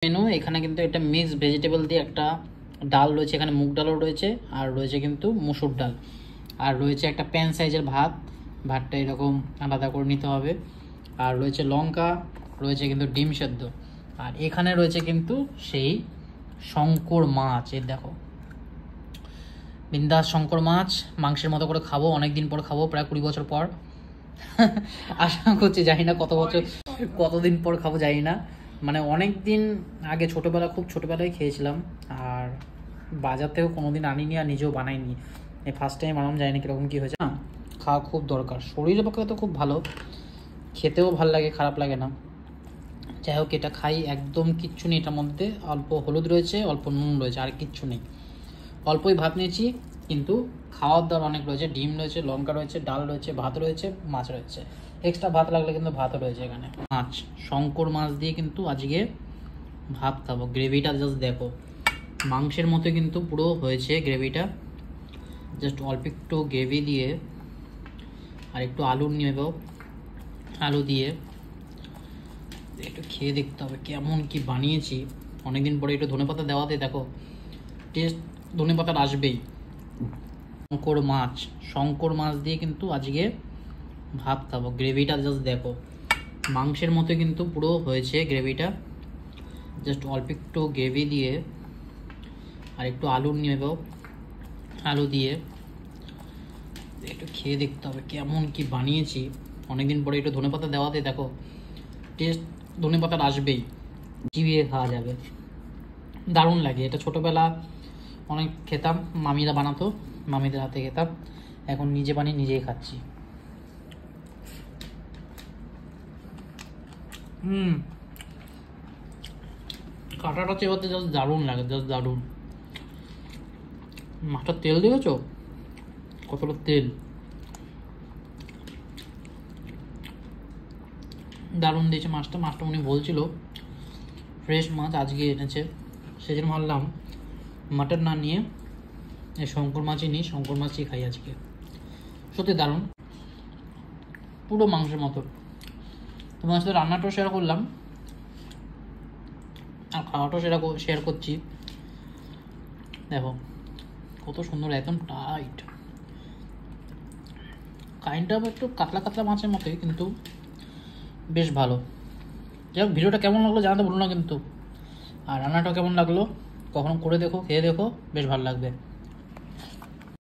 Menu এখানে কিন্তু এটা মিক্স ভেজিটেবল দিয়ে একটা ডাল রয়েছে, এখানে মুগ ডালও রয়েছে, আর রয়েছে কিন্তু মসুর ডাল, আর রয়েছে একটা প্যান সাইজের ভাতটা এরকম আলাদা করে নিতে হবে, আর রয়েছে লঙ্কা, রয়েছে কিন্তু ডিম সেদ্ধ, আর এখানে রয়েছে কিন্তু সেই শঙ্কর মাছ। এর দেখো বিন্দাস শঙ্কর মাছ, মাংসের মতো করে খাবো, অনেক দিন পর খাবো, প্রায় 20 বছর পর। আশা করছি, জানি না কতদিন পর খাবো জানি না, মানে অনেক দিন আগে খুব ছোটোবেলায় খেয়েছিলাম, আর বাজার থেকেও কোনোদিন আনিনি আর নিজেও বানাইনি, এই ফার্স্ট টাইম বানানো, জানি না কীরকম কী হয়েছে। না, খাওয়া খুব দরকার, শরীরের পক্ষে তো খুব ভালো, খেতেও ভালো লাগে, খারাপ লাগে না। যাই হোক, এটা খাই, একদম কিচ্ছু নেই এটার মধ্যে, অল্প হলুদ রয়েছে, অল্প নুন রয়েছে, আর কিচ্ছু নেই, অল্পই ভাত নিয়েছি, কিন্তু খাওয়ার দাওয়ার অনেক রয়েছে, ডিম রয়েছে, লঙ্কা রয়েছে, ডাল রয়েছে, ভাত রয়েছে, মাছ রয়েছে, এক্সট্রা ভাত লাগলে কিন্তু ভাতও রয়েছে এখানে। মাছ, শঙ্কর মাছ দিয়ে কিন্তু আজকে ভাত খাবো। গ্রেভিটা জাস্ট দেখো, মাংসের মতো কিন্তু পুরো হয়েছে গ্রেভিটা, জাস্ট অল্প একটু গ্রেভি দিয়ে আর একটু আলু নেব, আলু দিয়ে একটু খেয়ে দেখতে হবে কেমন কি বানিয়েছি। অনেকদিন পরে একটু ধনেপাতা দেওয়াতে দেখো টেস্ট ধনেপাতার আসবেই। শঙ্কর মাছ দিয়ে কিন্তু আজকে ভাত খাবো। গ্রেভিটা জাস্ট দেখো, মাংসের মতো কিন্তু পুরো হয়েছে গ্রেভিটা, জাস্ট অল্প একটু গ্রেভি দিয়ে আর একটু আলু নেব, আলু দিয়ে একটু খেয়ে দেখতে হবে কেমন কি বানিয়েছি। অনেকদিন পরে একটু ধনেপাতা দেওয়াতে দেখো টেস্ট ধনেপাতার আসবেই, চিবিয়ে খাওয়া যাবে, দারুণ লাগে। এটা ছোটোবেলা অনেক খেতাম, মামিরা বানাতো, মামিদের হাতে খেতাম, এখন নিজে বানিয়ে নিজেই খাচ্ছি। কাঁটাটা চেবাতে জাস্ট দারুণ লাগে, জাস্ট দারুণ। মাছটার তেল দেখেছো কতটা তেল, দারুণ দিয়েছে মাছটা। উনি বলছিল ফ্রেশ মাছ আজকে এনেছে, সেজন্য ভাবলাম মাটন না নিয়ে এই শঙ্কর মাছই নিই, শঙ্কর মাছই খাই আজকে। সত্যি দারুণ, পুরো মাংসের মতো। তোমার সাথে রান্নাটাও শেয়ার করলাম আর খাওয়াটাও শেয়ার করছি। দেখো কত সুন্দর, একদম টাইট, কাইন্ডটা একটু কাতলা কাতলা মাছের মতোই, কিন্তু বেশ ভালো। যাই হোক, ভিডিওটা কেমন লাগলো জানাতে ভুলো না কিন্তু, আর রান্নাটা কেমন লাগলো কখনো করে দেখো, খেয়ে দেখো, বেশ ভালো লাগবে।